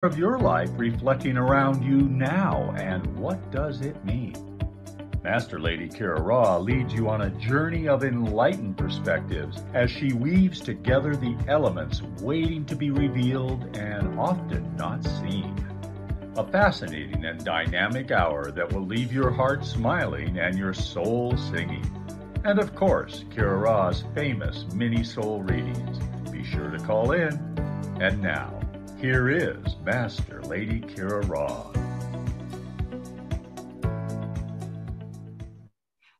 of your life reflecting around you now, and what does it mean? Master Lady Kira Raa leads you on a journey of enlightened perspectives as she weaves together the elements waiting to be revealed and often not seen. A fascinating and dynamic hour that will leave your heart smiling and your soul singing. And of course, Kira Raa's famous mini soul readings. Be sure to call in. And now, here is Master Lady Kira Raa.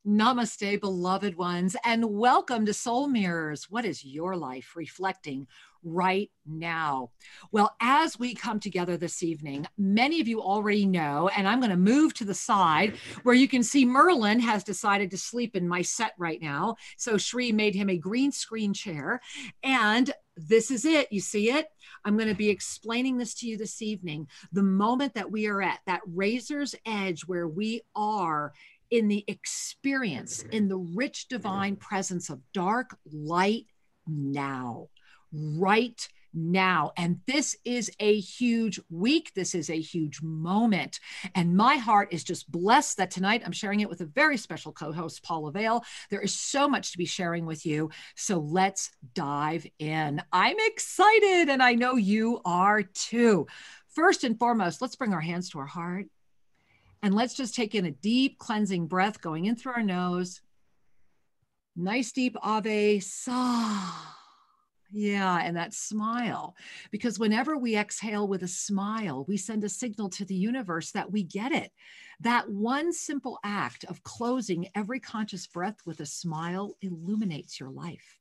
Namaste, beloved ones, and welcome to Soul Mirrors. What is your life reflecting right now? Well, as we come together this evening, many of you already know, and I'm going to move to the side where you can see Merlin has decided to sleep in my set right now. So Shri made him a green screen chair, and this is it. You see it? I'm going to be explaining this to you this evening. The moment that we are at, that razor's edge where we are in the experience, in the rich divine presence of dark light now, right now. And this is a huge week. This is a huge moment. And my heart is just blessed that tonight I'm sharing it with a very special co-host, Paula Vail. There is so much to be sharing with you. So let's dive in. I'm excited, and I know you are too. First and foremost, let's bring our hands to our heart. And let's just take in a deep cleansing breath going in through our nose. Nice deep Ave, Sa. Yeah, and that smile. Because whenever we exhale with a smile, we send a signal to the universe that we get it. That one simple act of closing every conscious breath with a smile illuminates your life.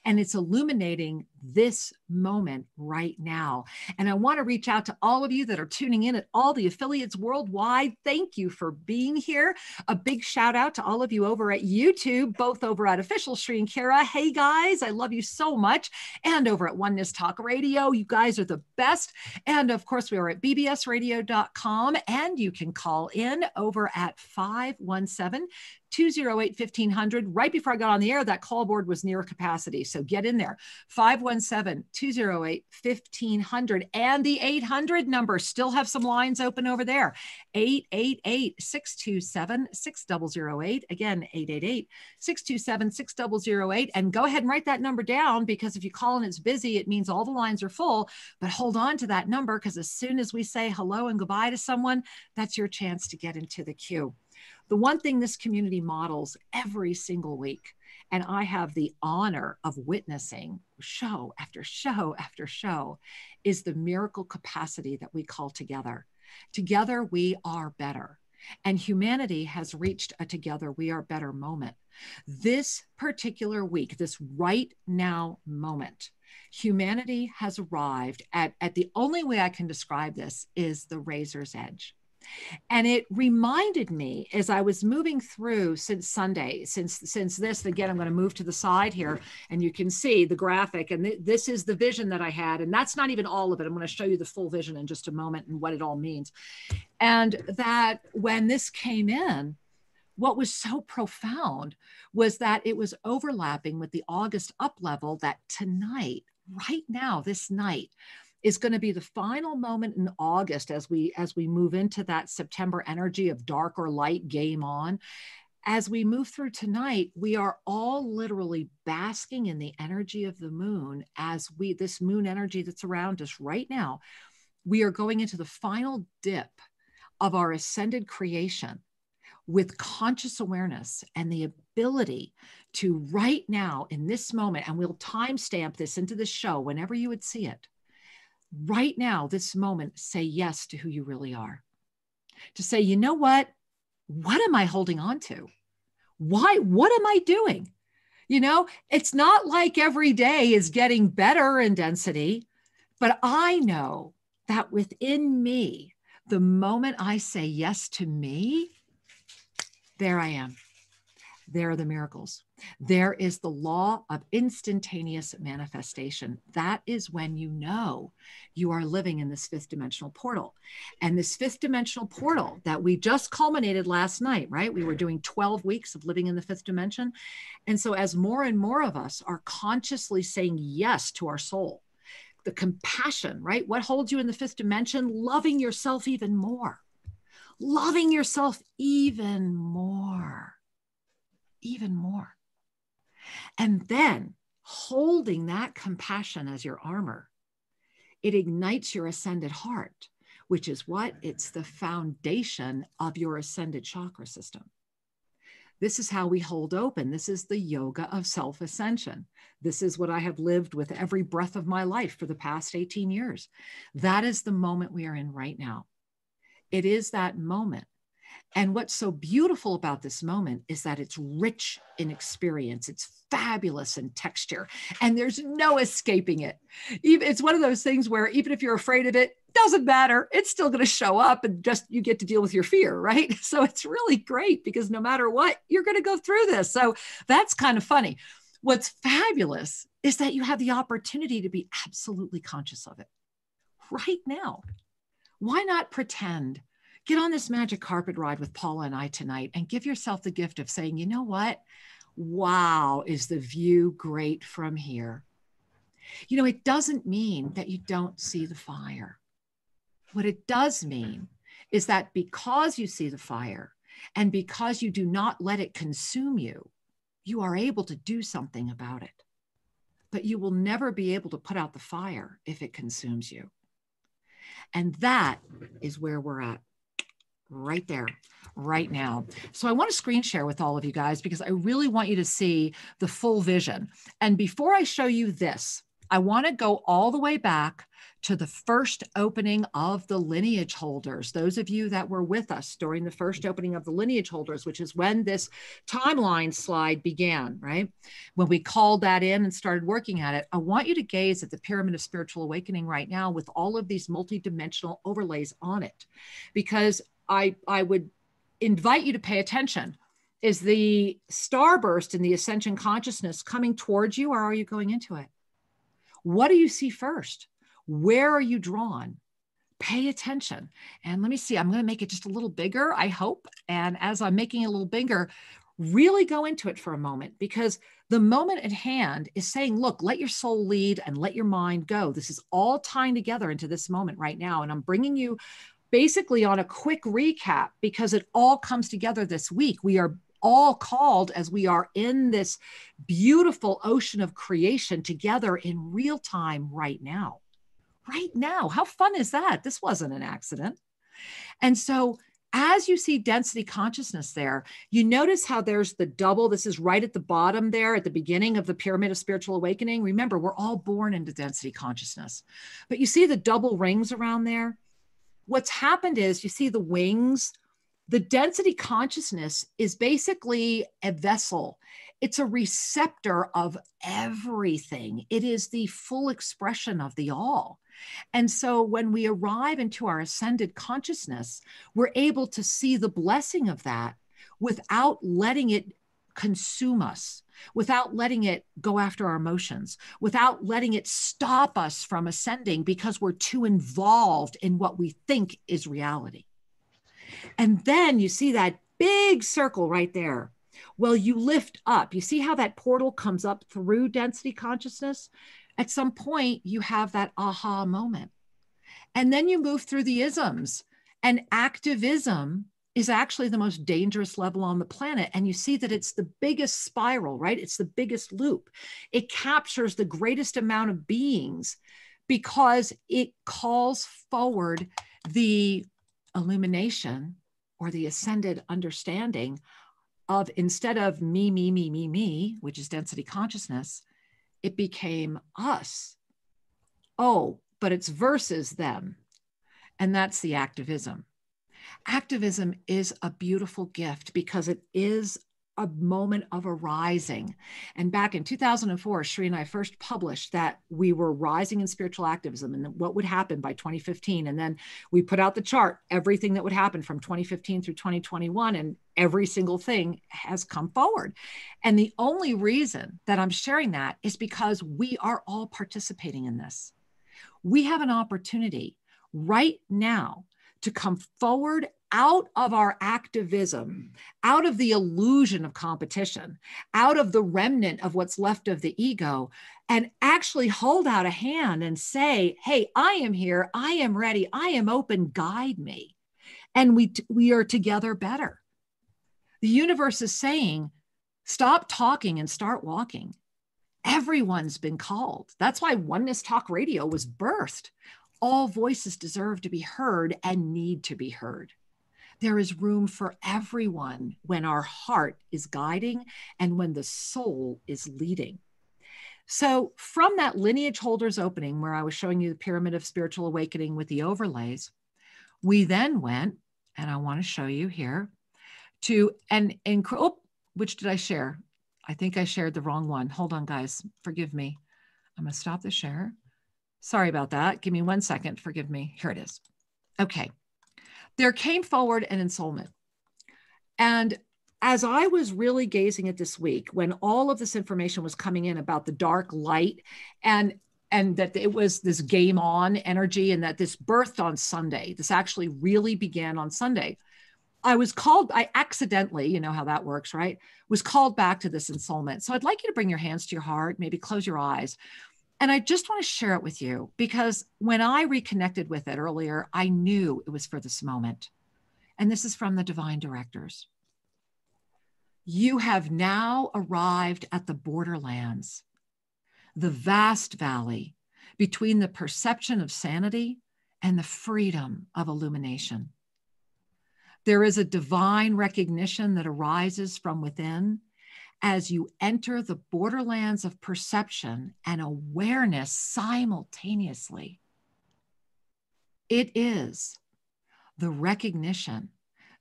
And it's illuminating this moment right now. And I want to reach out to all of you that are tuning in at all the affiliates worldwide. Thank you for being here. A big shout out to all of you over at YouTube, both over at Official Shri and Kira. Hey guys, I love you so much. And over at Oneness Talk Radio, you guys are the best. And of course, we are at bbsradio.com, and you can call in over at 517-208-1500. Right before I got on the air, that call board was near capacity. So get in there. 517-208-1500. And the 800 number, still have some lines open over there. 888-627-6008. Again, 888-627-6008. And go ahead and write that number down, because if you call and it's busy, it means all the lines are full. But hold on to that number, because as soon as we say hello and goodbye to someone, that's your chance to get into the queue. The one thing this community models every single week, and I have the honor of witnessing show after show after show, is the miracle capacity that we call together. Together, we are better. And humanity has reached a together we are better moment. This particular week, this right now moment, humanity has arrived at the only way I can describe this is the razor's edge. And it reminded me as I was moving through since Sunday, since this, again, I'm going to move to the side here and you can see the graphic. And this is the vision that I had. And that's not even all of it. I'm going to show you the full vision in just a moment and what it all means. And that when this came in, what was so profound was that it was overlapping with the August up level that tonight, right now, this night, is going to be the final moment in August as we move into that September energy of dark or light, game on. As we move through tonight, we are all literally basking in the energy of the moon as this moon energy that's around us right now. We are going into the final dip of our ascended creation with conscious awareness and the ability to right now in this moment, and we'll timestamp this into the show whenever you would see it. Right now, this moment, say yes to who you really are. To say, you know what? What am I holding on to? Why? What am I doing? You know, it's not like every day is getting better in density, but I know that within me, the moment I say yes to me, there I am. There are the miracles. There is the law of instantaneous manifestation. That is when you know you are living in this fifth dimensional portal. And this fifth dimensional portal that we just culminated last night, right? We were doing 12 weeks of living in the fifth dimension. And so as more and more of us are consciously saying yes to our soul, the compassion, right? What holds you in the fifth dimension? Loving yourself even more. Loving yourself even more. Even more. And then holding that compassion as your armor, it ignites your ascended heart, which is what? It's the foundation of your ascended chakra system. This is how we hold open. This is the yoga of self-ascension. This is what I have lived with every breath of my life for the past 18 years. That is the moment we are in right now. It is that moment. And what's so beautiful about this moment is that it's rich in experience. It's fabulous in texture, and there's no escaping it. It's one of those things where even if you're afraid of it, doesn't matter. It's still going to show up, and just you get to deal with your fear, right? So it's really great because no matter what, you're going to go through this. So that's kind of funny. What's fabulous is that you have the opportunity to be absolutely conscious of it right now. Why not pretend? Get on this magic carpet ride with Paula and I tonight and give yourself the gift of saying, you know what? Wow, is the view great from here? You know, it doesn't mean that you don't see the fire. What it does mean is that because you see the fire and because you do not let it consume you, you are able to do something about it. But you will never be able to put out the fire if it consumes you. And that is where we're at. Right there, right now. So I want to screen share with all of you guys because I really want you to see the full vision. And before I show you this, I want to go all the way back to the first opening of the lineage holders. Those of you that were with us during the first opening of the lineage holders, which is when this timeline slide began, right? When we called that in and started working at it, I want you to gaze at the Pyramid of Spiritual Awakening right now with all of these multidimensional overlays on it, because I would invite you to pay attention. Is the starburst in the Ascension consciousness coming towards you, or are you going into it? What do you see first? Where are you drawn? Pay attention. And let me see, I'm going to make it just a little bigger, I hope. And as I'm making it a little bigger, really go into it for a moment, because the moment at hand is saying, look, let your soul lead and let your mind go. This is all tying together into this moment right now. And I'm bringing you basically on a quick recap because it all comes together this week. We are all called, as we are in this beautiful ocean of creation together in real time right now. Right now. How fun is that? This wasn't an accident. And so as you see density consciousness there, you notice how there's the double. This is right at the bottom there at the beginning of the Pyramid of Spiritual Awakening. Remember, we're all born into density consciousness. But you see the double rings around there? What's happened is you see the wings. The density consciousness is basically a vessel. It's a receptor of everything. It is the full expression of the all. And so when we arrive into our ascended consciousness, we're able to see the blessing of that without letting it consume us, without letting it go after our emotions, without letting it stop us from ascending because we're too involved in what we think is reality. And then you see that big circle right there. Well, you lift up. You see how that portal comes up through density consciousness? At some point, you have that aha moment. And then you move through the isms. And activism is actually the most dangerous level on the planet. And you see that it's the biggest spiral, right? It's the biggest loop. It captures the greatest amount of beings because it calls forward the illumination or the ascended understanding of, instead of me, which is density consciousness, it became us. Oh, but it's versus them. And that's the activism. Activism is a beautiful gift because it is a moment of arising. And back in 2004, Sri and I first published that we were rising in spiritual activism and what would happen by 2015. And then we put out the chart, everything that would happen from 2015 through 2021, and every single thing has come forward. And the only reason that I'm sharing that is because we are all participating in this. We have an opportunity right now to come forward out of our activism, out of the illusion of competition, out of the remnant of what's left of the ego, and actually hold out a hand and say, hey, I am here. I am ready. I am open. Guide me. And we are together better. The universe is saying, stop talking and start walking. Everyone's been called. That's why Oneness Talk Radio was birthed. All voices deserve to be heard and need to be heard. There is room for everyone when our heart is guiding and when the soul is leading. So from that lineage holders opening where I was showing you the pyramid of spiritual awakening with the overlays, we then went, and I want to show you here, to which did I share? I think I shared the wrong one. Hold on, guys. Forgive me. I'm going to stop the share. Sorry about that. Give me 1 second. Forgive me. Here it is. Okay. There came forward an ensoulment. And as I was really gazing at this week, when all of this information was coming in about the dark light and that it was this game on energy and that this birthed on Sunday, this actually really began on Sunday. I accidentally, you know how that works, right? Was called back to this ensoulment. So I'd like you to bring your hands to your heart, maybe close your eyes. And I just want to share it with you because when I reconnected with it earlier, I knew it was for this moment. And this is from the divine directors. You have now arrived at the borderlands, the vast valley between the perception of sanity and the freedom of illumination. There is a divine recognition that arises from within as you enter the borderlands of perception and awareness simultaneously. It is the recognition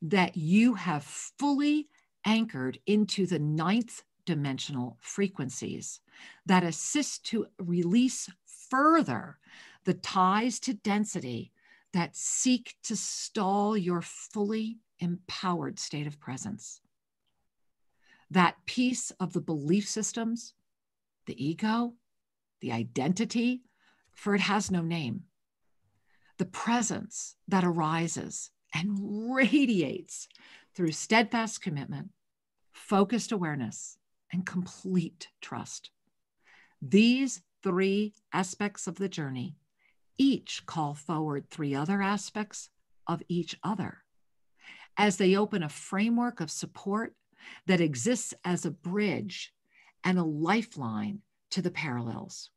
that you have fully anchored into the 9th dimensional frequencies that assist to release further the ties to density that seek to stall your fully empowered state of presence. That piece of the belief systems, the ego, the identity, for it has no name, the presence that arises and radiates through steadfast commitment, focused awareness, and complete trust. These 3 aspects of the journey each call forward 3 other aspects of each other as they open a framework of support that exists as a bridge and a lifeline to the parallels.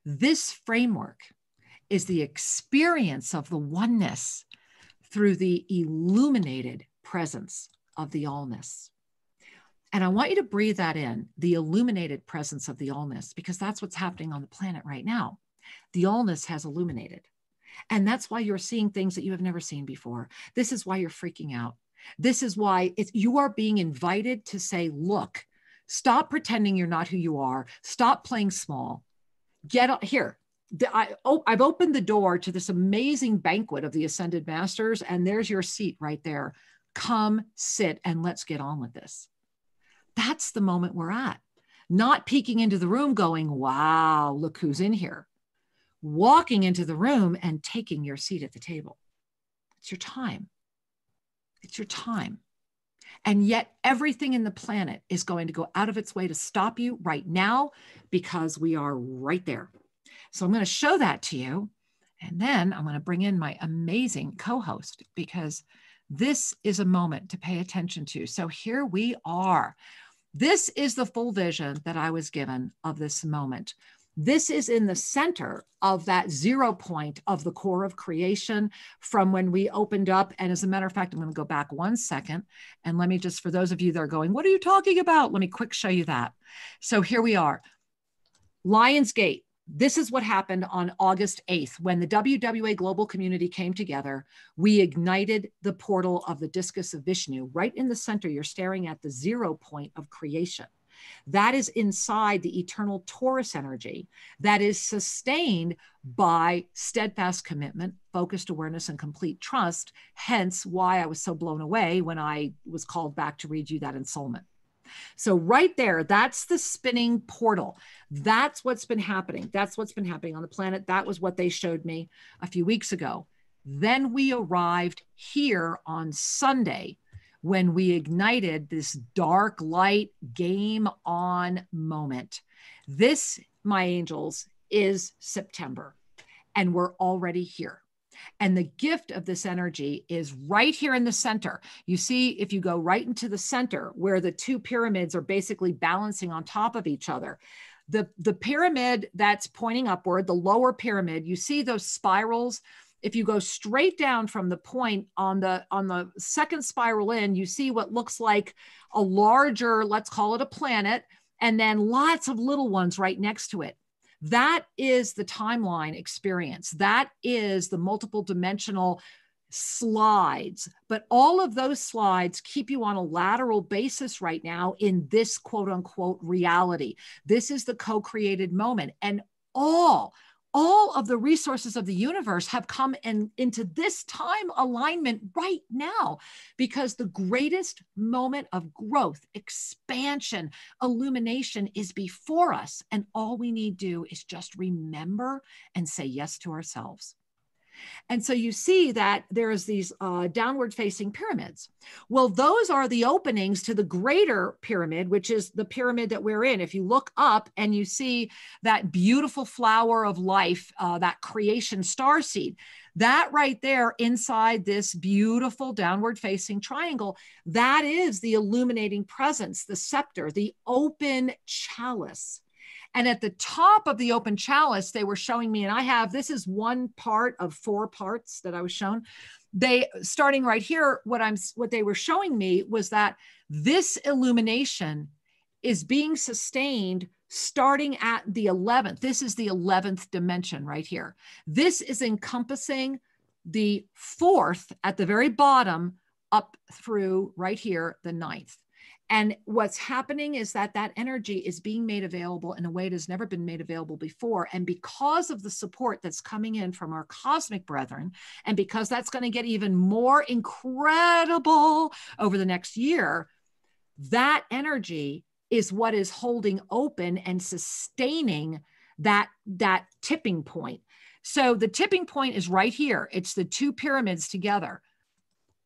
This framework is the experience of the oneness through the illuminated presence of the allness. And I want you to breathe that in, the illuminated presence of the allness, because that's what's happening on the planet right now. The allness has illuminated. And that's why you're seeing things that you have never seen before. This is why you're freaking out. This is why you are being invited to say, look, stop pretending you're not who you are. Stop playing small. Get here. I've opened the door to this amazing banquet of the Ascended Masters, and there's your seat right there. Come sit and let's get on with this. That's the moment we're at. Not peeking into the room going, wow, look who's in here. Walking into the room and taking your seat at the table. It's your time. It's your time. And yet everything in the planet is going to go out of its way to stop you right now because we are right there. So I'm going to show that to you. And then I'm going to bring in my amazing co-host because this is a moment to pay attention to. So here we are. This is the full vision that I was given of this moment. This is in the center of that 0 point of the core of creation from when we opened up. And as a matter of fact, I'm going to go back 1 second. And let me just, for those of you that are going, what are you talking about? Let me quick show you that. So here we are. Lion's Gate. This is what happened on August 8th. When the WWA global community came together, we ignited the portal of the discus of Vishnu. Right in the center, you're staring at the 0 point of creation. That is inside the eternal Taurus energy that is sustained by steadfast commitment, focused awareness, and complete trust. Hence why I was so blown away when I was called back to read you that ensoulment. So right there, that's the spinning portal. That's what's been happening. That's what's been happening on the planet. That was what they showed me a few weeks ago. Then we arrived here on Sunday when we ignited this dark light game on moment. This, my angels, is September, and we're already here. And the gift of this energy is right here in the center. You see, if you go right into the center where the two pyramids are basically balancing on top of each other, the pyramid that's pointing upward, the lower pyramid, you see those spirals. If you go straight down from the point on the second spiral in, you see what looks like a larger, let's call it a planet, and then lots of little ones right next to it. That is the timeline experience. That is the multiple dimensional slides. But all of those slides keep you on a lateral basis right now in this quote unquote reality. This is the co-created moment. And all of the resources of the universe have come into this time alignment right now, because the greatest moment of growth, expansion, illumination is before us. And all we need to do is just remember and say yes to ourselves. And so you see that there's these downward facing pyramids. Well, those are the openings to the greater pyramid, which is the pyramid that we're in. If you look up and you see that beautiful flower of life, that creation starseed, that right there inside this beautiful downward facing triangle, that is the illuminating presence, the scepter, the open chalice. And at the top of the open chalice, they were showing me, and this is one part of 4 parts that I was shown. They, starting right here, what they were showing me was that this illumination is being sustained starting at the 11th. This is the 11th dimension right here. This is encompassing the 4th at the very bottom up through right here, the 9th. And what's happening is that energy is being made available in a way it has never been made available before. And because of the support that's coming in from our cosmic brethren, and because that's going to get even more incredible over the next year, that energy is what is holding open and sustaining that tipping point. So the tipping point is right here. It's the two pyramids together.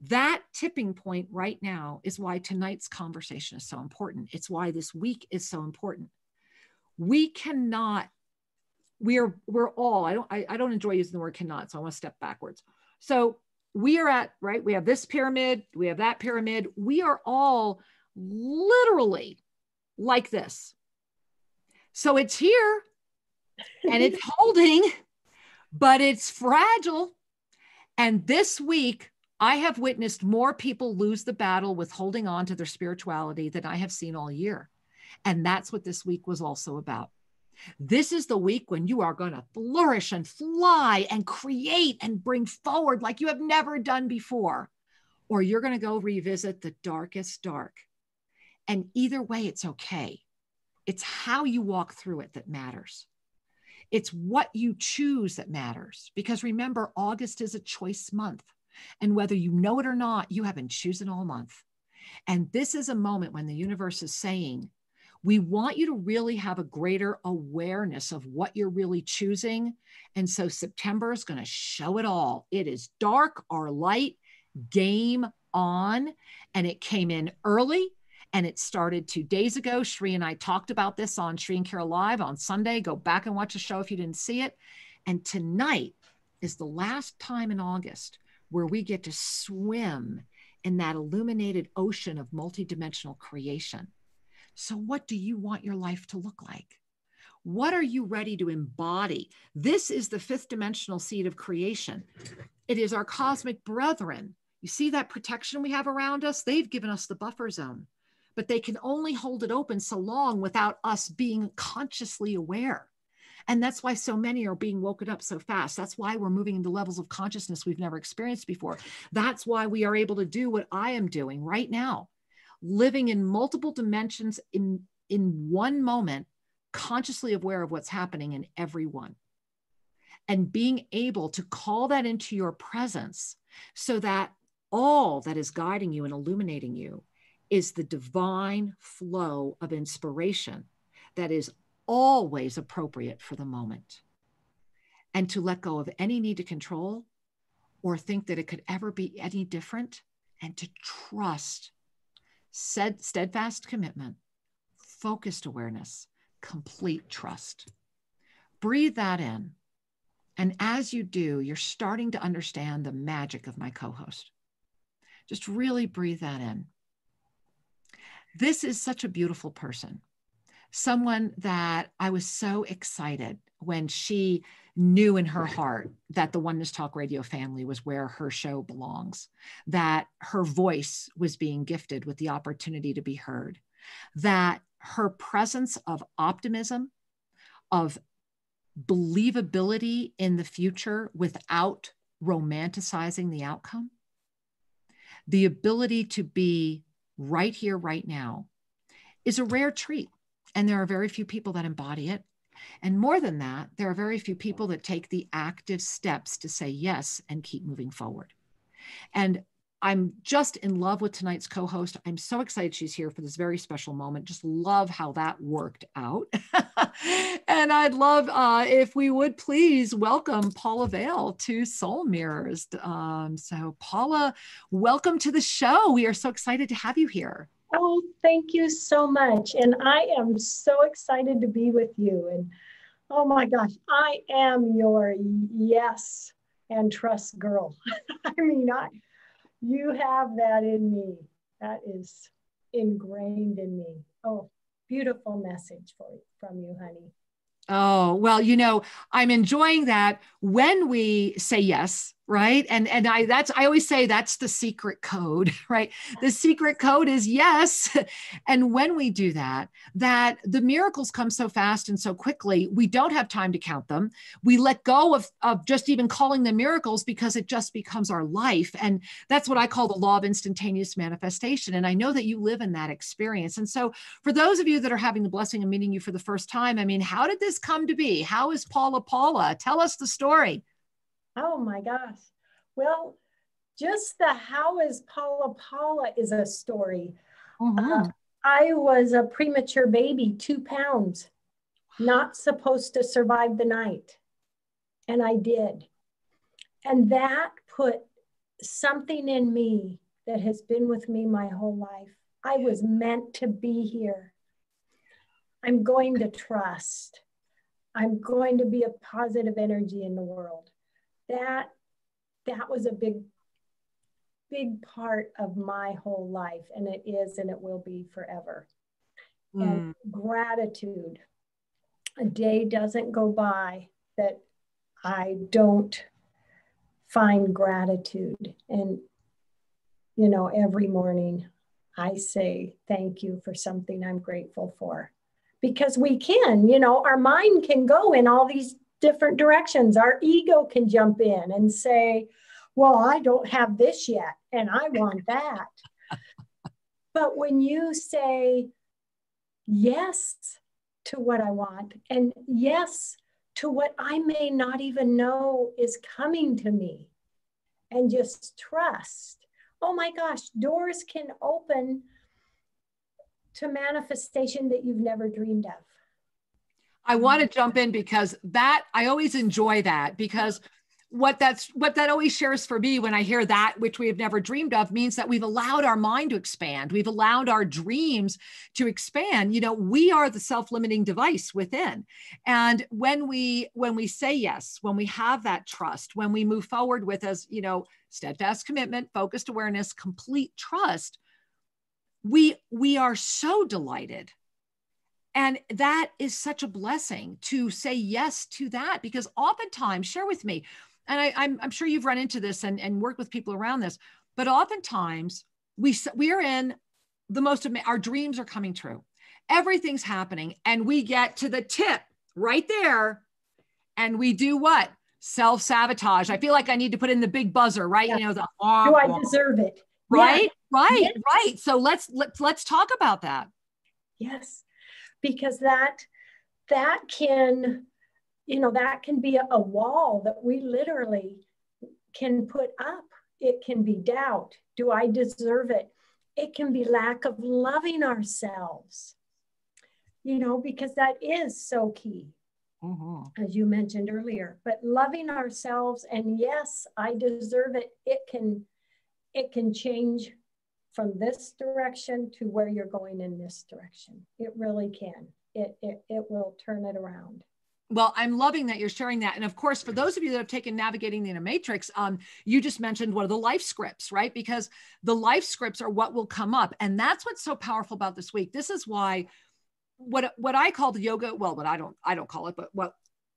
That tipping point right now is why tonight's conversation is so important. It's why this week is so important. We cannot, we're all, I don't enjoy using the word cannot, so I want to step backwards. So we are at, right, we have this pyramid, we have that pyramid. We are all literally like this. So it's here and it's holding, but it's fragile. And this week, I have witnessed more people lose the battle with holding on to their spirituality than I have seen all year. And that's what this week was also about. This is the week when you are going to flourish and fly and create and bring forward like you have never done before, or you're going to go revisit the darkest dark. And either way, it's okay. It's how you walk through it that matters. It's what you choose that matters. Because remember, August is a choice month. And whether you know it or not, you have been choosing all month. And this is a moment when the universe is saying, we want you to really have a greater awareness of what you're really choosing. And so September is going to show it all. It is dark or light, game on. And it came in early. And it started 2 days ago. Shri and I talked about this on Shri and Kira Live on Sunday. Go back and watch the show if you didn't see it. And tonight is the last time in August where we get to swim in that illuminated ocean of multidimensional creation. So what do you want your life to look like? What are you ready to embody? This is the 5th dimensional seed of creation. It is our cosmic brethren. You see that protection we have around us? They've given us the buffer zone, but they can only hold it open so long without us being consciously aware. And that's why so many are being woken up so fast. That's why we're moving into levels of consciousness we've never experienced before. That's why we are able to do what I am doing right now, living in multiple dimensions in one moment, consciously aware of what's happening in everyone. And being able to call that into your presence so that all that is guiding you and illuminating you is the divine flow of inspiration that is always appropriate for the moment. And to let go of any need to control or think that it could ever be any different, and to trust, steadfast commitment, focused awareness, complete trust. Breathe that in. And as you do, you're starting to understand the magic of my co-host. Just really breathe that in. This is such a beautiful person. Someone that I was so excited when she knew in her heart that the Oneness Talk Radio family was where her show belongs, that her voice was being gifted with the opportunity to be heard, that her presence of optimism, of believability in the future without romanticizing the outcome, the ability to be right here, right now, is a rare treat. And there are very few people that embody it. And more than that, there are very few people that take the active steps to say yes and keep moving forward. And I'm just in love with tonight's co-host. I'm so excited she's here for this very special moment. Just love how that worked out. And I'd love if we would please welcome Paula Vail to Soul Mirrors. So Paula, welcome to the show. We are so excited to have you here. Oh, thank you so much. And I am so excited to be with you. And oh my gosh, I am your yes and trust girl. I mean, you have that in me. That is ingrained in me. Oh, beautiful message from you, honey. Oh, well, you know, I'm enjoying that when we say yes, right? And I always say that's the secret code, right? The secret code is yes. And when we do that the miracles come so fast and so quickly, we don't have time to count them. We let go of just even calling them miracles because it just becomes our life. And that's what I call the law of instantaneous manifestation. And I know that you live in that experience. And so for those of you that are having the blessing of meeting you for the first time, I mean, how did this come to be? How is Paula? Tell us the story. Oh my gosh. Well, just the how is Paula is a story. Mm-hmm. I was a premature baby, 2 pounds, not supposed to survive the night. And I did. And that put something in me that has been with me my whole life. I was meant to be here. I'm going to trust. I'm going to be a positive energy in the world. That was a big part of my whole life, and it is, and it will be forever. And gratitude. A day doesn't go by that I don't find gratitude. And, you know, every morning I say thank you for something I'm grateful for. Because we can, you know, our mind can go in all these different directions. Our ego can jump in and say, well, I don't have this yet, and I want that. But when you say yes to what I want, and yes to what I may not even know is coming to me, and just trust, oh my gosh, doors can open to manifestation that you've never dreamed of. I want to jump in because that I always enjoy that, because what that always shares for me when I hear that which we have never dreamed of means that we've allowed our mind to expand. We've allowed our dreams to expand. You know, we are the self-limiting device within. And when we say yes, when we have that trust, when we move forward with, as you know, steadfast commitment, focused awareness, complete trust, we are so delighted. And that is such a blessing to say yes to that, because oftentimes, share with me, and I'm sure you've run into this and worked with people around this, but oftentimes we are in the most, our dreams are coming true. Everything's happening. And we get to the tip right there. And we do what? Self-sabotage. I feel like I need to put in the big buzzer, right? Yeah. You know, do I deserve it? Right? Yeah. Right. Yes. Right. So let's talk about that. Yes. Because that can, you know, that can be a wall that we literally can put up. It can be doubt. Do I deserve it? It can be lack of loving ourselves, you know, because that is so key. as you mentioned earlier, but loving ourselves, and yes, I deserve it. It can change from this direction to where you're going in this direction. It really can. It will turn it around. Well, I'm loving that you're sharing that. And of course, for those of you that have taken Navigating the Inner Matrix, you just mentioned one of the life scripts, right? Because the life scripts are what will come up. And that's what's so powerful about this week. This is why what I call the yoga, well, but I don't call it, but what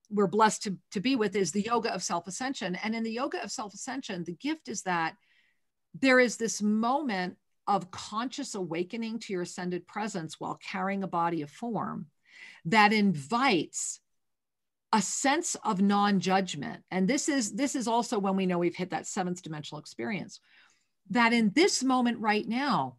we're blessed to be with is the yoga of self-ascension. And in the yoga of self-ascension, the gift is that there is this moment of conscious awakening to your ascended presence while carrying a body of form that invites a sense of non-judgment. And this is also when we know we've hit that seventh dimensional experience, that in this moment right now,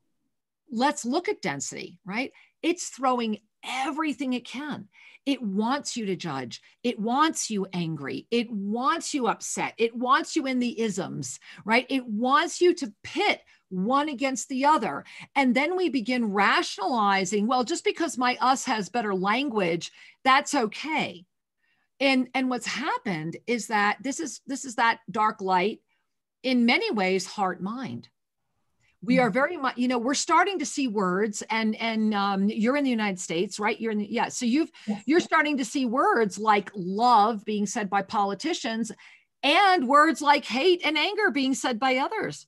let's look at density, right? It's throwing everything it can. It wants you to judge. It wants you angry. It wants you upset. It wants you in the isms, right? It wants you to pit one against the other. And then we begin rationalizing, well, just because my us has better language, that's okay. And what's happened is that this is that dark light, in many ways, heart mind. We are very much, we're starting to see words, and you're in the United States, right? So you're starting to see words like love being said by politicians, and words like hate and anger being said by others.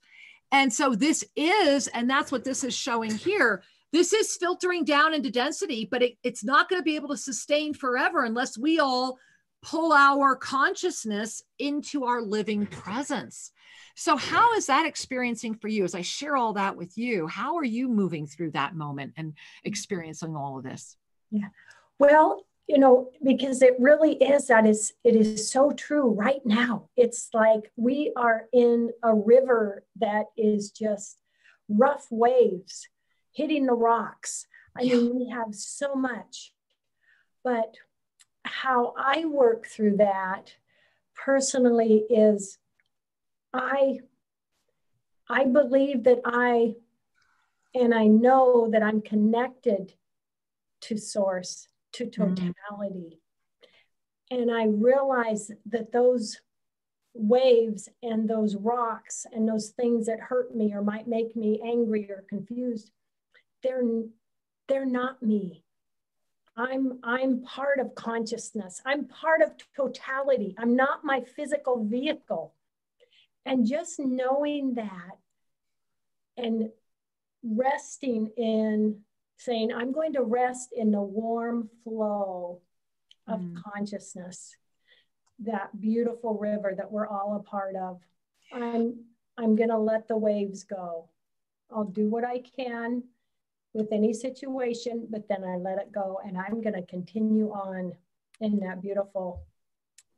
And so and that's what this is showing here. This is filtering down into density, but it's not going to be able to sustain forever unless we all pull our consciousness into our living presence. So how is that experiencing for you? As I share all that with you, how are you moving through that moment and experiencing all of this? Yeah. Well, because it really is, it is so true right now. It's like we are in a river that is just rough waves hitting the rocks. I mean, we have so much, but how I work through that personally is I believe that I know that I'm connected to source, to totality. And I realize that those waves and those rocks and those things that hurt me or might make me angry or confused, they're not me. I'm part of consciousness. I'm part of totality. I'm not my physical vehicle. And just knowing that and resting in saying, I'm going to rest in the warm flow of consciousness, that beautiful river that we're all a part of. I'm going to let the waves go. I'll do what I can with any situation, but then I let it go, and I'm going to continue on in that beautiful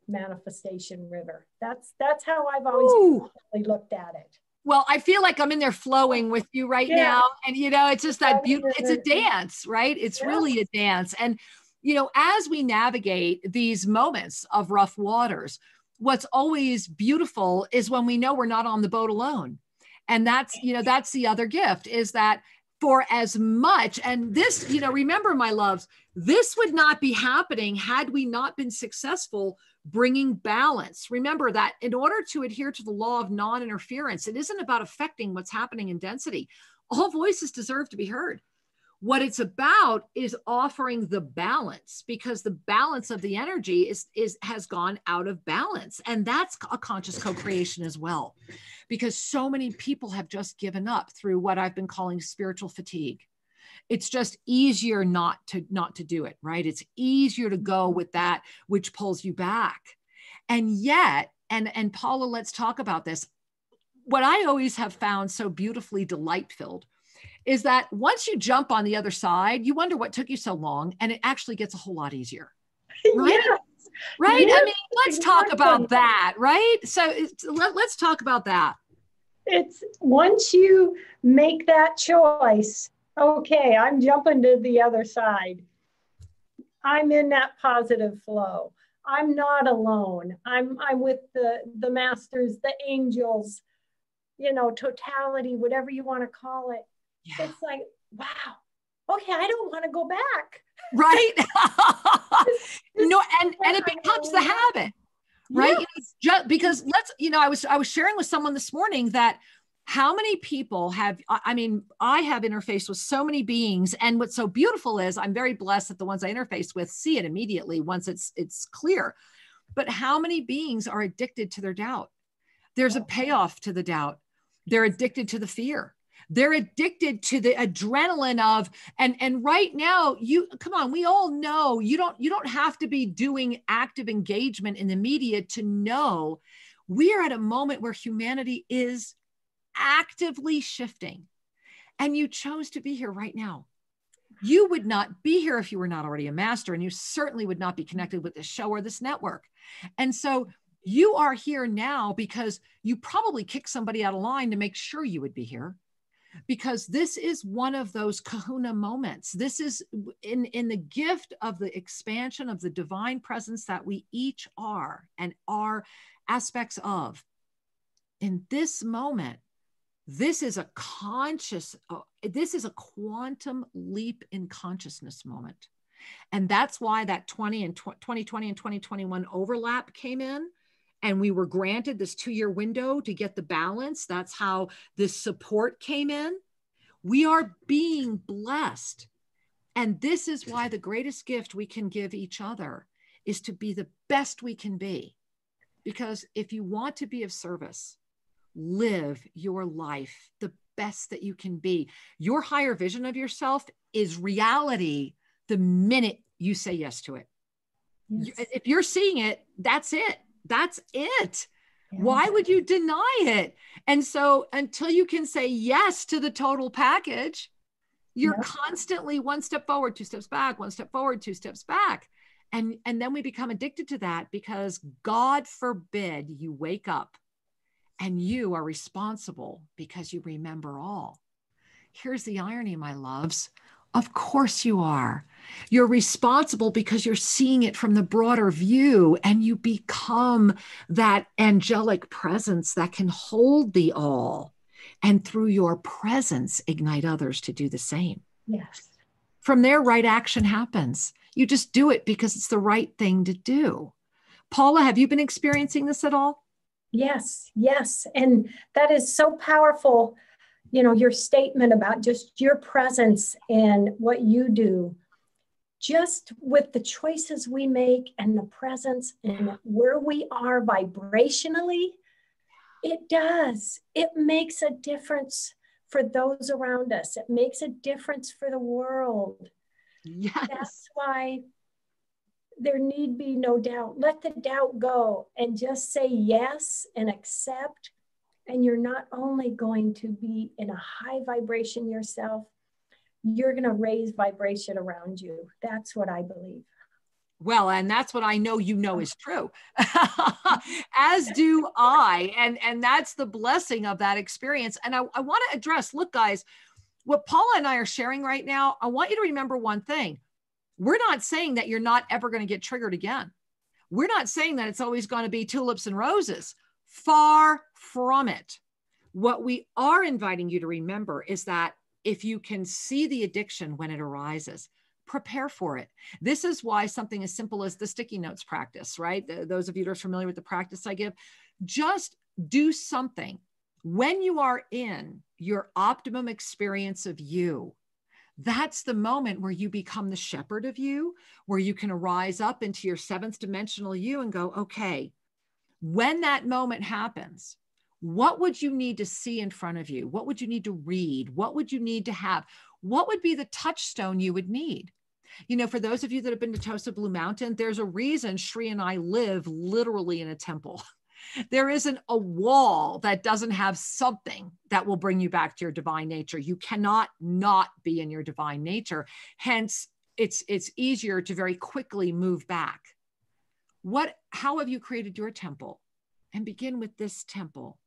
manifestation river. That's how I've always looked at it. Well, I feel like I'm in there flowing with you right now. And, it's just that it's a dance, right? It's really a dance. And, as we navigate these moments of rough waters, what's always beautiful is when we know we're not on the boat alone. And that's the other gift, is that for as much, and this, remember, my loves, this would not be happening had we not been successful bringing balance. Remember that in order to adhere to the law of non-interference, it isn't about affecting what's happening in density. All voices deserve to be heard. What it's about is offering the balance, because the balance of the energy has gone out of balance. And that's a conscious co-creation as well, because so many people have just given up through what I've been calling spiritual fatigue. It's just easier not to do it, right? It's easier to go with that which pulls you back. And yet, and Paula, let's talk about this. What I always have found so beautifully delight-filled is that once you jump on the other side, you wonder what took you so long, and it actually gets a whole lot easier. Right? Yes. Right? Yes. I mean, let's talk about that, right? So let's talk about that. It's once you make that choice, okay, I'm jumping to the other side. I'm in that positive flow. I'm not alone. I'm with the masters, the angels, totality, whatever you want to call it. Yeah. It's like, wow, okay, I don't want to go back. Right. And it becomes the habit, right? Yes. Just because I was sharing with someone this morning that how many people have, I have interfaced with so many beings. And what's so beautiful is I'm very blessed that the ones I interface with see it immediately once it's clear. But how many beings are addicted to their doubt? There's a payoff to the doubt. They're addicted to the fear. They're addicted to the adrenaline of, and right now, come on, we all know you don't have to be doing active engagement in the media to know we are at a moment where humanity is actively shifting. And you chose to be here right now. You would not be here if you were not already a master, and you certainly would not be connected with this show or this network. And so you are here now because you probably kicked somebody out of line to make sure you would be here. Because this is one of those kahuna moments. This is in the gift of the expansion of the divine presence that we each are and are aspects of. In this moment, this is a quantum leap in consciousness moment. And that's why that 2020 and 2021 overlap came in. And we were granted this 2-year window to get the balance. That's how this support came in. We are being blessed. And this is why the greatest gift we can give each other is to be the best we can be. Because if you want to be of service, live your life the best that you can be. Your higher vision of yourself is reality the minute you say yes to it. Yes. If you're seeing it, that's it. That's it. Yeah. Why would you deny it? And so until you can say yes to the total package, you're constantly one step forward, 2 steps back, 1 step forward, 2 steps back. And then we become addicted to that because God forbid you wake up and you are responsible because you remember all. Here's the irony, my loves. Of course you are. You're responsible because you're seeing it from the broader view, and you become that angelic presence that can hold the all, and through your presence, ignite others to do the same. Yes. From there, right action happens. You just do it because it's the right thing to do. Paula, have you been experiencing this at all? Yes, yes. And that is so powerful. You know, your statement about just your presence and what you do, just with the choices we make and the presence and where we are vibrationally, it does. It makes a difference for those around us. It makes a difference for the world. Yes. That's why there need be no doubt. Let the doubt go and just say yes and accept. And you're not only going to be in a high vibration yourself, you're going to raise vibration around you. That's what I believe. Well, and that's what I know is true, as do I. And that's the blessing of that experience. And I want to address, look, guys, what Paula and I are sharing right now, I want you to remember one thing. We're not saying that you're not ever going to get triggered again. We're not saying that it's always going to be tulips and roses. Far from it. What we are inviting you to remember is that if you can see the addiction when it arises, prepare for it. This is why something as simple as the sticky notes practice, right? Those of you that are familiar with the practice I give, just do something when you are in your optimum experience of you. That's the moment where you become the shepherd of you, where you can rise up into your 7th dimensional you and go, okay, when that moment happens, what would you need to see in front of you? What would you need to read? What would you need to have? What would be the touchstone you would need? You know, for those of you that have been to Tosa Blue Mountain, there's a reason Shri and I live literally in a temple. There isn't a wall that doesn't have something that will bring you back to your divine nature. You cannot not be in your divine nature. Hence, it's easier to very quickly move back. How have you created your temple? And begin with this temple,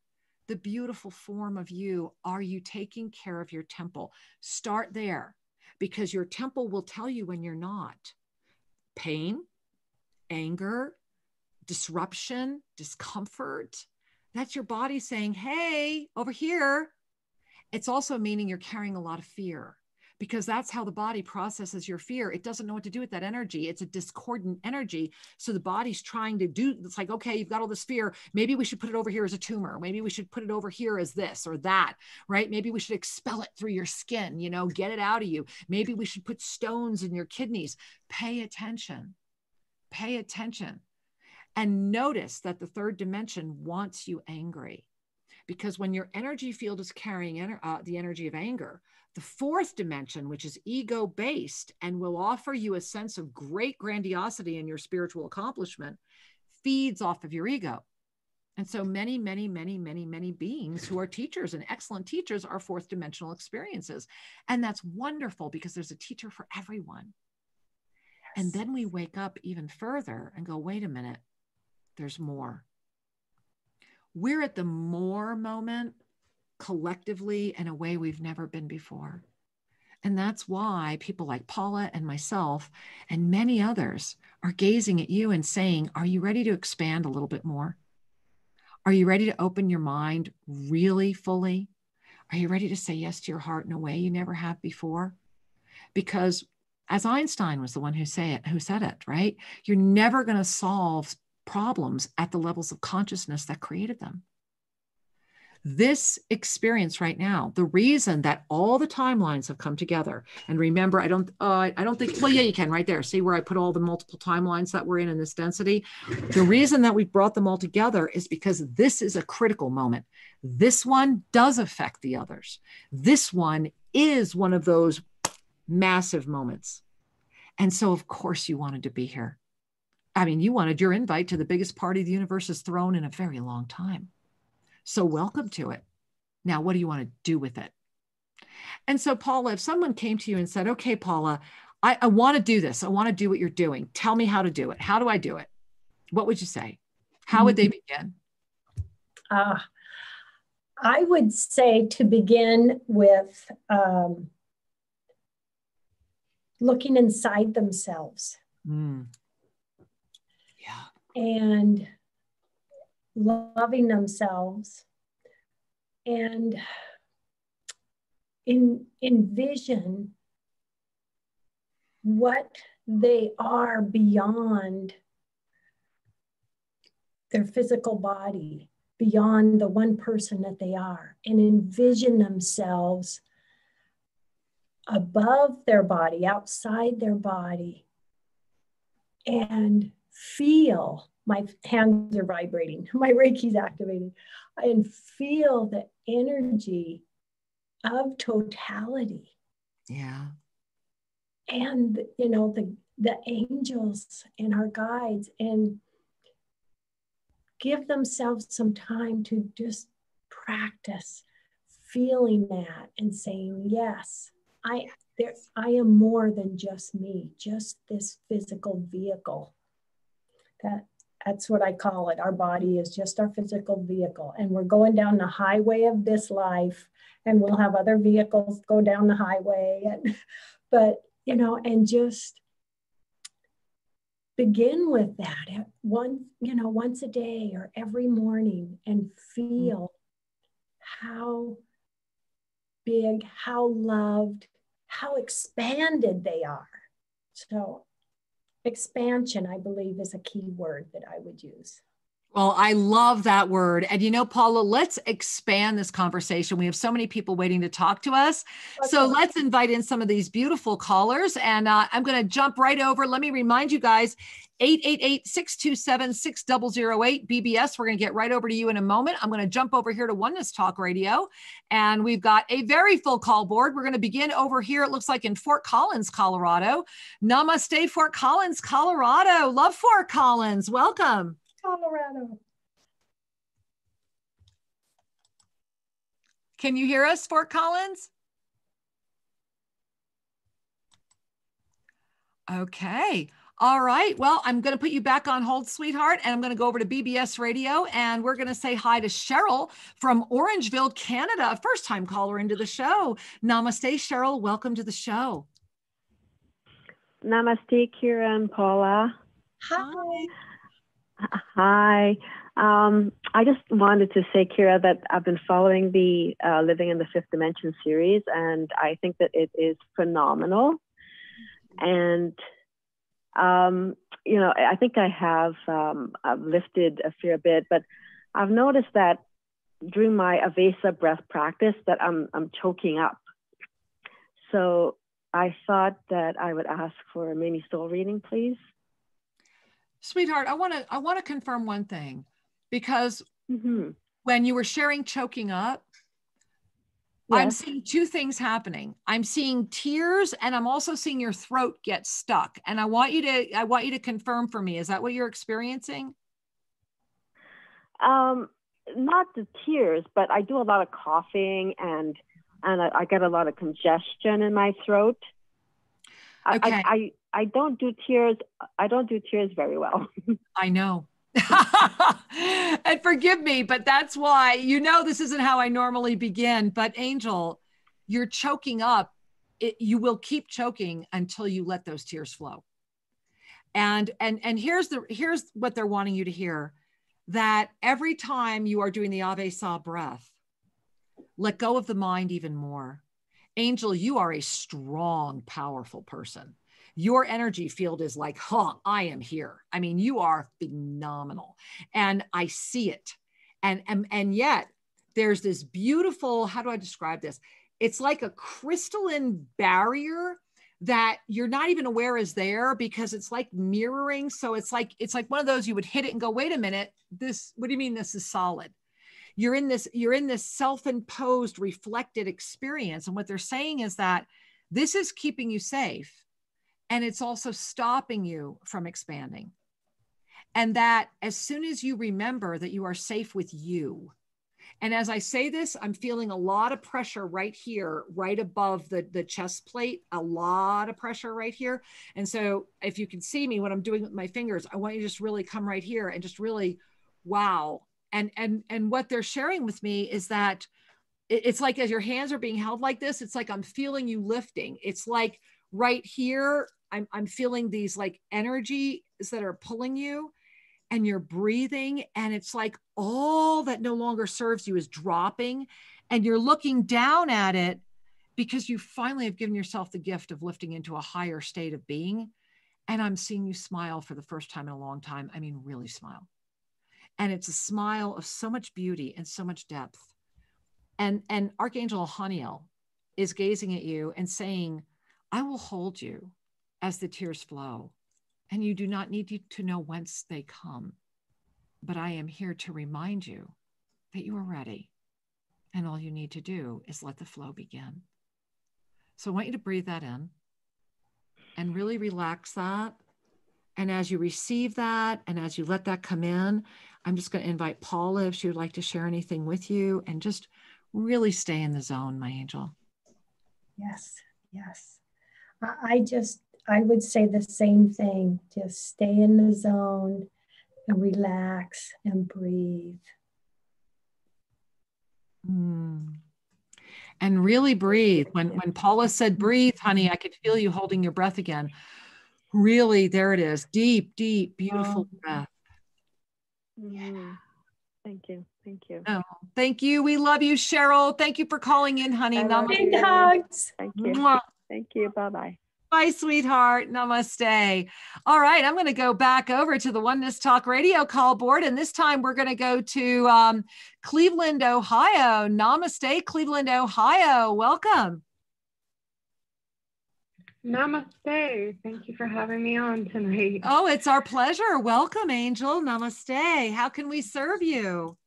the beautiful form of you. Are you taking care of your temple? Start there, because your temple will tell you when you're not. Pain, anger, disruption, discomfort. That's your body saying, hey, over here. It's also meaning you're carrying a lot of fear, because that's how the body processes your fear. It doesn't know what to do with that energy. It's a discordant energy. So the body's trying to do, it's like, okay, you've got all this fear. Maybe we should put it over here as a tumor. Maybe we should put it over here as this or that, right? Maybe we should expel it through your skin, you know, get it out of you. Maybe we should put stones in your kidneys. Pay attention. Pay attention. And notice that the third dimension wants you angry. Because when your energy field is carrying the energy of anger, the fourth dimension, which is ego-based and will offer you a sense of great grandiosity in your spiritual accomplishment, feeds off of your ego. And so many, many, many, many, many beings who are teachers and excellent teachers are fourth dimensional experiences. And that's wonderful because there's a teacher for everyone. Yes. And then we wake up even further and go, wait a minute, there's more. We're at the more moment collectively in a way we've never been before. And that's why people like Paula and myself and many others are gazing at you and saying, are you ready to expand a little bit more? Are you ready to open your mind really fully? Are you ready to say yes to your heart in a way you never have before? Because as Einstein was the one who said it, right? You're never going to solve problems at the levels of consciousness that created them. This experience right now, the reason that all the timelines have come together, and remember, I don't think, well, yeah, you can right there. See where I put all the multiple timelines that we're in this density. The reason that we've brought them all together is because this is a critical moment. This one does affect the others. This one is one of those massive moments. And so, of course, you wanted to be here. I mean, you wanted your invite to the biggest party the universe has thrown in a very long time. So welcome to it. Now, what do you want to do with it? And so, Paula, if someone came to you and said, okay, Paula, I want to do this. I want to do what you're doing. Tell me how to do it. How do I do it? What would you say? How would they begin? I would say to begin with looking inside themselves. Yeah. And loving themselves and envision what they are beyond their physical body, beyond the one person that they are, and envision themselves above their body, outside their body, and feel, my hands are vibrating, my Reiki's activated, and feel the energy of totality. Yeah. And, you know, the angels and our guides, and give themselves some time to just practice feeling that and saying, yes, I am more than just me, just this physical vehicle. That's what I call it. Our body is just our physical vehicle. And we're going down the highway of this life, and we'll have other vehicles go down the highway. But, you know, and just begin with that once a day or every morning, and feel how big, how loved, how expanded they are. So expansion, I believe, is a key word that I would use. Well, I love that word. And you know, Paula, let's expand this conversation. We have so many people waiting to talk to us. Okay. So let's invite in some of these beautiful callers. And I'm going to jump right over. Let me remind you guys, 888-627-6008 BBS. We're going to get right over to you in a moment. I'm going to jump over here to Oneness Talk Radio. And we've got a very full call board. We're going to begin over here. It looks like in Fort Collins, Colorado. Namaste, Fort Collins, Colorado. Love Fort Collins. Welcome. Colorado. Can you hear us, Fort Collins? Okay. All right. Well, I'm going to put you back on hold, sweetheart, and I'm going to go over to BBS Radio, and we're going to say hi to Cheryl from Orangeville, Canada, first-time caller into the show. Namaste, Cheryl. Welcome to the show. Namaste, Kira and Paula. Hi. Hi. I just wanted to say, Kira, that I've been following the Living in the Fifth Dimension series, and I think that it is phenomenal. And, you know, I think I've lifted a fair bit, but I've noticed that during my Avesa breath practice that I'm choking up. So I thought that I would ask for a mini soul reading, please. Sweetheart, I want to confirm one thing, because when you were sharing choking up, yes, I'm seeing two things happening. I'm seeing tears, and I'm also seeing your throat get stuck. And I want you to confirm for me, is that what you're experiencing? Not the tears, but I do a lot of coughing, and I get a lot of congestion in my throat. Okay. I don't do tears. I don't do tears very well. I know. And forgive me, but that's why, you know, this isn't how I normally begin. But Angel, you're choking up. You will keep choking until you let those tears flow. And here's what they're wanting you to hear, that every time you are doing the Avesa breath, let go of the mind even more. Angel, you are a strong, powerful person. Your energy field is like, I am here. I mean, you are phenomenal. And I see it. And yet there's this beautiful, how do I describe this? It's like a crystalline barrier that you're not even aware is there, because it's like mirroring. So it's like one of those, you would hit it and go, wait a minute, what do you mean this is solid? You're in this self-imposed reflected experience. And what they're saying is that this is keeping you safe, and it's also stopping you from expanding. And that as soon as you remember that you are safe with you, and as I say this, I'm feeling a lot of pressure right here, right above the chest plate, a lot of pressure right here. And so if you can see me, what I'm doing with my fingers, I want you to just really come right here and just really, wow. And what they're sharing with me is that it's like, as your hands are being held like this, it's like I'm feeling you lifting. It's like right here, I'm feeling these like energies that are pulling you, and you're breathing, and it's like all that no longer serves you is dropping, and you're looking down at it because you finally have given yourself the gift of lifting into a higher state of being. And I'm seeing you smile for the first time in a long time. I mean, really smile. And it's a smile of so much beauty and so much depth. And Archangel Haniel is gazing at you and saying, I will hold you as the tears flow. And you do not need to know whence they come. But I am here to remind you that you are ready. And all you need to do is let the flow begin. So I want you to breathe that in and really relax that. And as you receive that, and as you let that come in, I'm just going to invite Paula if she would like to share anything with you, and just really stay in the zone, my angel. Yes, yes. I would say the same thing. Just stay in the zone and relax and breathe. And really breathe. When Paula said breathe, honey, I could feel you holding your breath again. Really, there it is. Deep, deep, beautiful breath. Yeah. Thank you. Thank you. Oh, thank you. We love you, Cheryl. Thank you for calling in, honey. Big hugs. Thank you. Mwah. Thank you. Bye-bye. Bye, sweetheart. Namaste. All right, I'm going to go back over to the Oneness Talk Radio call board, and this time we're going to go to Cleveland, Ohio. Namaste, Cleveland, Ohio. Welcome. Namaste. Thank you for having me on tonight. Oh, it's our pleasure. Welcome, Angel. Namaste. How can we serve you?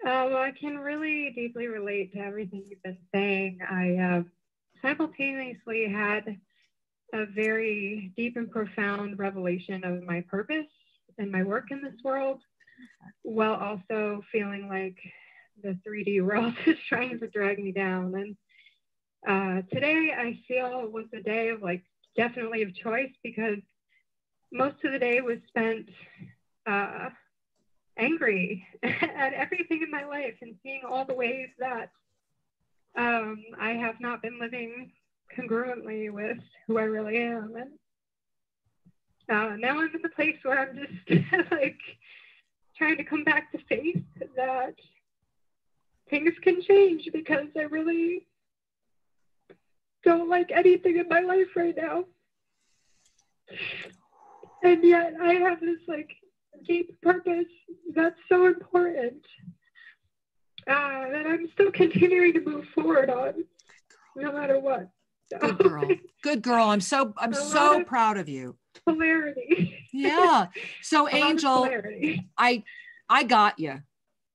Well, I can really deeply relate to everything you've been saying. I simultaneously had a very deep and profound revelation of my purpose and my work in this world, while also feeling like the 3D world is trying to drag me down. And today I feel was a day of definitely of choice, because most of the day was spent angry at everything in my life and seeing all the ways that I have not been living congruently with who I really am. And now I'm in the place where I'm just trying to come back to faith that things can change, because I really don't like anything in my life right now. And yet I have this like deep purpose that's so important that I'm still continuing to move forward on, no matter what. So, good girl. Good girl. I'm so proud of you. Polarity. Yeah. So Angel, I got you.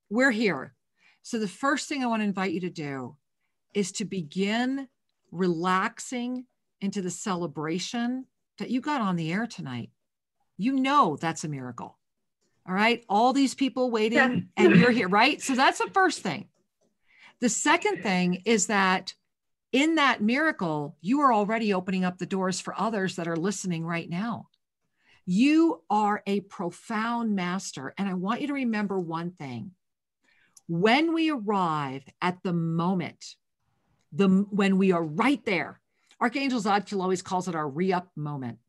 We're here. So the first thing I want to invite you to do is to begin relaxing into the celebration that you got on the air tonight. You know that's a miracle. All right. All these people waiting and you're here, right? So that's the first thing. The second thing is that in that miracle, you are already opening up the doors for others that are listening right now. You are a profound master. And I want you to remember one thing. When we arrive at the moment, when we are right there, Archangel Zadkiel always calls it our re-up moment.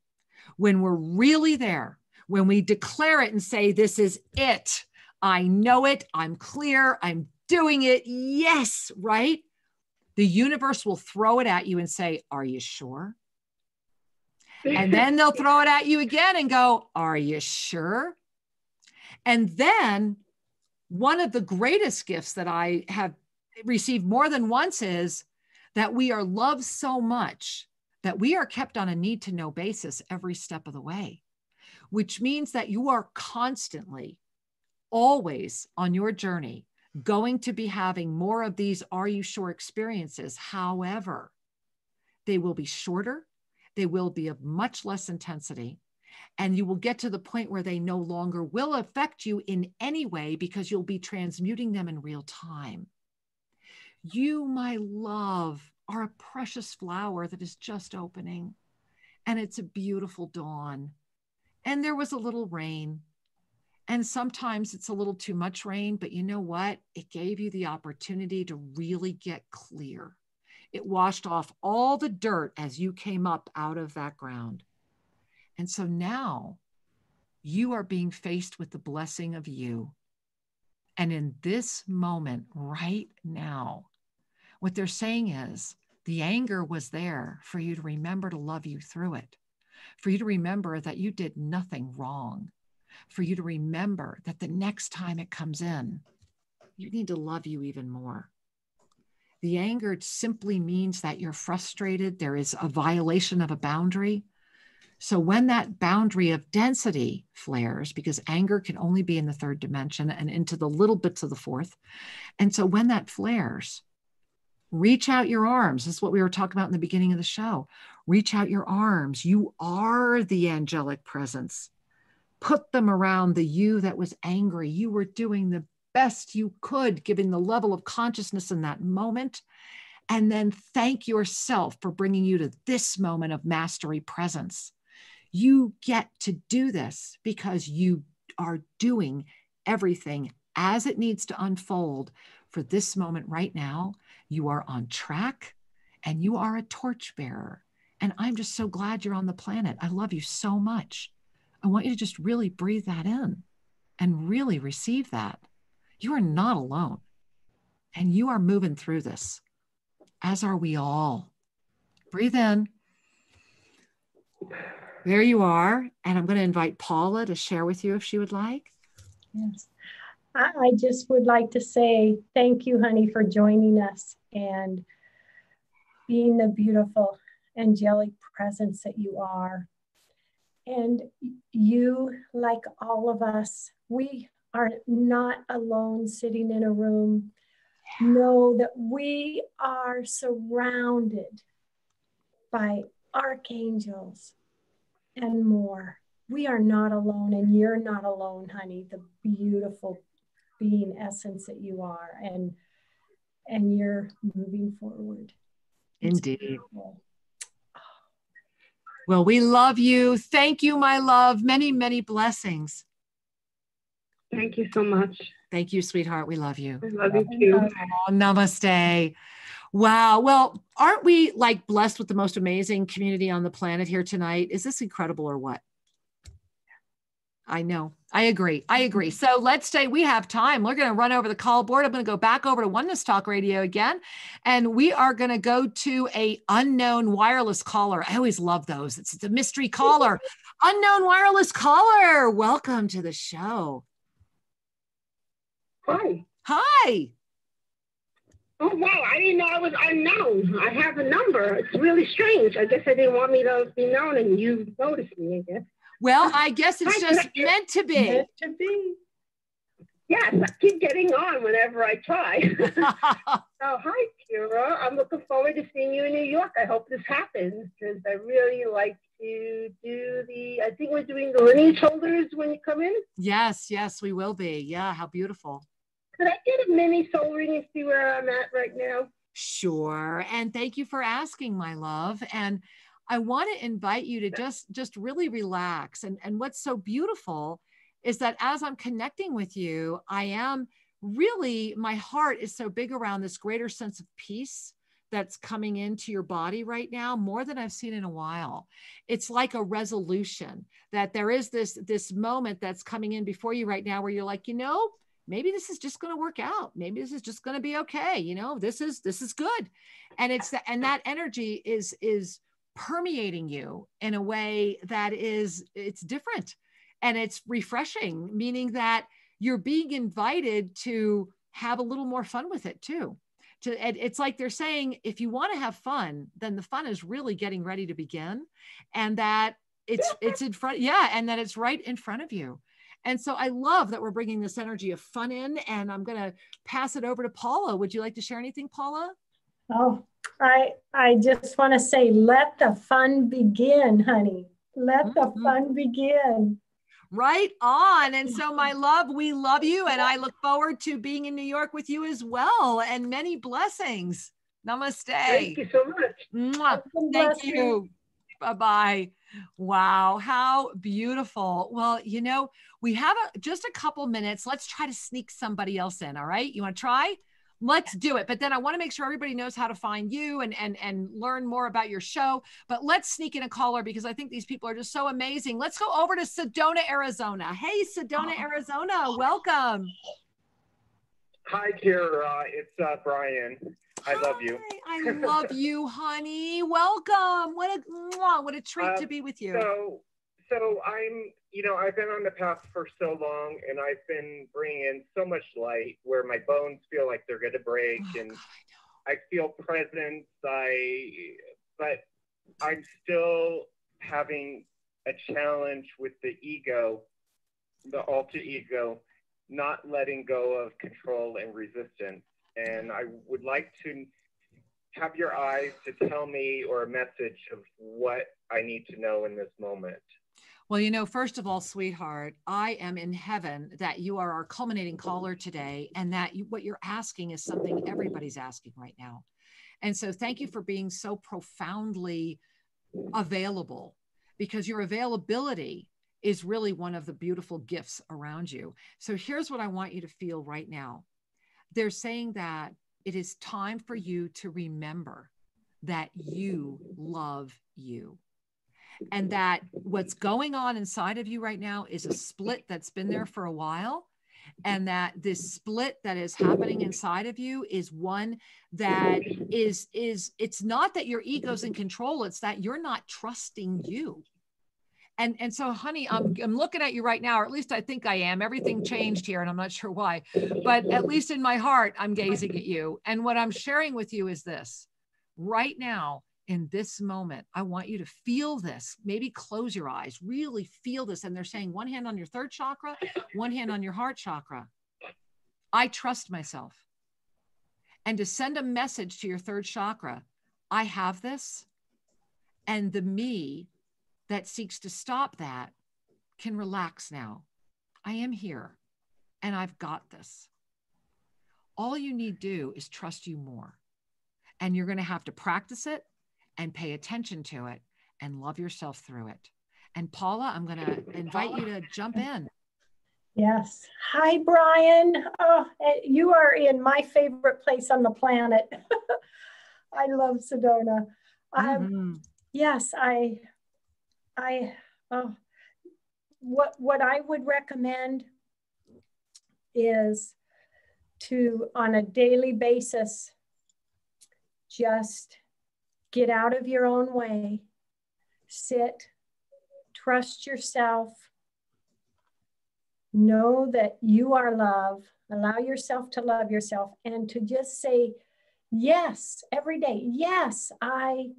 When we're really there, when we declare it and say, this is it, I know it, I'm clear, I'm doing it, yes, right? The universe will throw it at you and say, are you sure? And then they'll throw it at you again and go, are you sure? And then one of the greatest gifts that I have received more than once is that we are loved so much that we are kept on a need to know basis every step of the way, which means that you are constantly, always on your journey, going to be having more of these are you sure experiences. However, they will be shorter. They will be of much less intensity. And you will get to the point where they no longer will affect you in any way because you'll be transmuting them in real time. You, my love, are a precious flower that is just opening. And it's a beautiful dawn. And there was a little rain. And sometimes it's a little too much rain, but you know what? It gave you the opportunity to really get clear. It washed off all the dirt as you came up out of that ground. And so now you are being faced with the blessing of you. And in this moment, right now, what they're saying is the anger was there for you to remember to love you through it, for you to remember that you did nothing wrong, for you to remember that the next time it comes in, you need to love you even more. The anger simply means that you're frustrated. There is a violation of a boundary. So when that boundary of density flares, because anger can only be in the third dimension and into the little bits of the fourth. And so when that flares, reach out your arms. This is what we were talking about in the beginning of the show. Reach out your arms. You are the angelic presence. Put them around the you that was angry. You were doing the best you could, given the level of consciousness in that moment. And then thank yourself for bringing you to this moment of mastery presence. You get to do this because you are doing everything as it needs to unfold for this moment right now. You are on track and you are a torchbearer. And I'm just so glad you're on the planet. I love you so much. I want you to just really breathe that in and really receive that. You are not alone. And you are moving through this, as are we all. Breathe in. There you are. And I'm going to invite Paula to share with you if she would like. Yes. I just would like to say thank you, honey, for joining us and being the beautiful angelic presence that you are. And you, like all of us, we are not alone sitting in a room. Know that we are surrounded by archangels and more. We are not alone, and you're not alone, honey, the beautiful being essence that you are, and you're moving forward. Indeed. Well, we love you. Thank you, my love. Many, many blessings. Thank you so much. Thank you, sweetheart. We love you. I love you too. Oh, namaste. Wow. Well, aren't we like blessed with the most amazing community on the planet here tonight? Is this incredible or what? I know. I agree. I agree. So let's say we have time. We're going to run over the call board. I'm going to go back over to Oneness Talk Radio again. And we are going to go to a unknown wireless caller. I always love those. It's a mystery caller. Unknown wireless caller. Welcome to the show. Hi. Hi. Oh, wow. I didn't know I was unknown. I have a number. It's really strange. I guess they didn't want me to be known, and you noticed me, I guess. Well, I guess it's just meant to be. Meant to be. Yes, I keep getting on whenever I try. Hi, Kira. I'm looking forward to seeing you in New York. I hope this happens because I really like to do I think we're doing the lineage holders when you come in. Yes, we will be. Yeah, how beautiful. Could I get a mini soul reading and see where I'm at right now? Sure. And thank you for asking, my love. And I want to invite you to just really relax. And what's so beautiful is that as I'm connecting with you, I am really, my heart is so big around this greater sense of peace that's coming into your body right now, more than I've seen in a while. It's like a resolution that there is this moment that's coming in before you right now where you're like, maybe this is just going to work out. Maybe this is just going to be okay. This is good. And that energy is permeating you in a way that it's different and it's refreshing, meaning that you're being invited to have a little more fun with it too. It's like they're saying, if you want to have fun, then the fun is really getting ready to begin, and that it's in front. Yeah. And that it's right in front of you. And so I love that we're bringing this energy of fun in, and I'm going to pass it over to Paula. Would you like to share anything, Paula? Oh, I just want to say, let the fun begin, honey. Let the fun begin. Right on. And so, my love, we love you. And I look forward to being in New York with you as well. And many blessings. Namaste. Thank you so much. Mwah. Thank you. Bye-bye. Wow. How beautiful. Well, we have just a couple minutes. Let's try to sneak somebody else in. All right. You want to try? Let's do it. But then I want to make sure everybody knows how to find you and learn more about your show. But let's sneak in a caller because I think these people are just so amazing. Let's go over to Sedona, Arizona. Hey, Sedona, Arizona. Welcome. Hi, Kira. It's Brian. I love you. I love you, honey. Welcome. What a treat to be with you. So I'm, I've been on the path for so long, and I've been bringing in so much light where my bones feel like they're going to break, and I feel presence. But I'm still having a challenge with the ego, the alter ego, not letting go of control and resistance. And I would like to have your eyes to tell me, or a message of what I need to know in this moment. Well, first of all, sweetheart, I am in heaven that you are our culminating caller today, and that what you're asking is something everybody's asking right now. And so thank you for being so profoundly available, because your availability is really one of the beautiful gifts around you. So here's what I want you to feel right now. They're saying that it is time for you to remember that you love you. And that what's going on inside of you right now is a split that's been there for a while. And that this split that is happening inside of you is one that it's not that your ego's in control. It's that you're not trusting you. And so, honey, I'm looking at you right now, or at least I think I am. Everything changed here, and I'm not sure why. But at least in my heart, I'm gazing at you. And what I'm sharing with you is this. Right now, in this moment, I want you to feel this. Maybe close your eyes, really feel this. And they're saying one hand on your third chakra, one hand on your heart chakra. I trust myself. And to send a message to your third chakra, I have this. And the me that seeks to stop that can relax now. I am here and I've got this. All you need to do is trust you more. And you're going to have to practice it and pay attention to it and love yourself through it. And Paula, I'm going to invite you to jump in. Yes. Hi, Brian. Oh, you are in my favorite place on the planet. I love Sedona. what I would recommend is to, on a daily basis, just get out of your own way, sit, trust yourself, know that you are love, allow yourself to love yourself, and to just say yes every day. Yes, I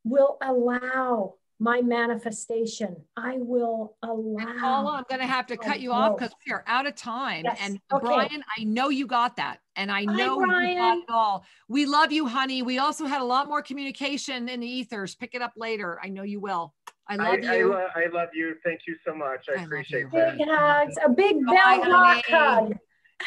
will allow my manifestation. I will allow. And Paula, I'm going to have to cut you off because we are out of time. Yes. And Okay. Brian, I know you got that. And I know you got it all. We love you, honey. We also had a lot more communication in the ethers. Pick it up later. I know you will. I love you. I love you. Thank you so much. I appreciate that. Big hugs. A big Bell Rock hug.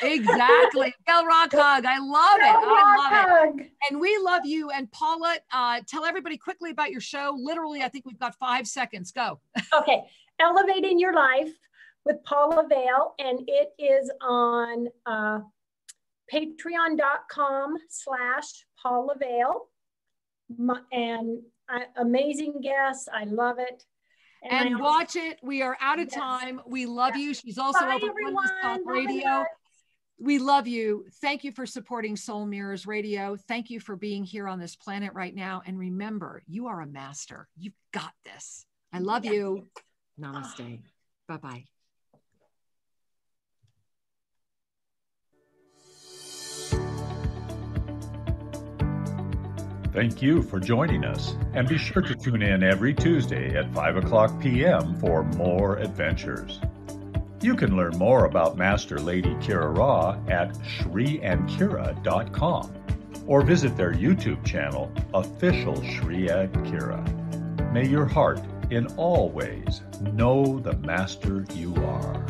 Exactly. Bell Rock hug. I love it. I love it. And we love you. And Paula, tell everybody quickly about your show. Literally, I think we've got 5 seconds. Go. Okay. Elevating Your Life with Paula Vail. And it is on patreon.com/Paula Vail. And amazing guests. I love it. And watch it. We are out of time. We love you. She's also over Oneness Talk Radio. We love you. Thank you for supporting Soul Mirrors Radio. Thank you for being here on this planet right now. And remember, you are a master. You've got this. I love you. Namaste. Bye-bye. Thank you for joining us, and be sure to tune in every Tuesday at 5:00 p.m. for more adventures. You can learn more about Master Lady Kira Raa at ShriandKira.com or visit their YouTube channel, Official Shri and Kira. May your heart in all ways know the Master you are.